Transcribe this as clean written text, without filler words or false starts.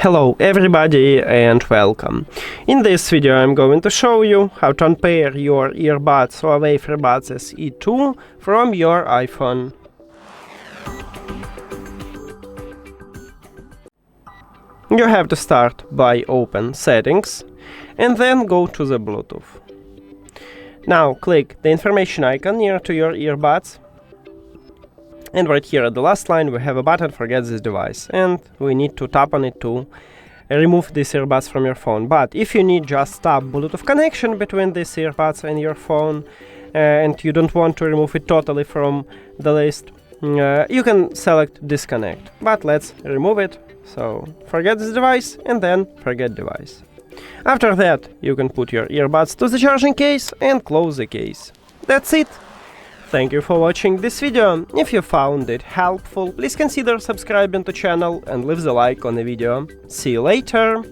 Hello everybody and welcome. In this video I'm going to show you how to unpair your earbuds HUAWEI FreeBuds SE 2 from your iPhone. You have to start by open Settings and then go to the Bluetooth. Now click the information icon near to your earbuds. And right here at the last line we have a button Forget this device, and we need to tap on it to remove these earbuds from your phone. But if you need just tap Bluetooth connection between these earbuds and your phone and you don't want to remove it totally from the list, you can select disconnect. But let's remove it. So forget this device and then forget device. After that you can put your earbuds to the charging case and close the case. That's it. Thank you for watching this video. If you found it helpful, please consider subscribing to the channel and leave the like on the video. See you later!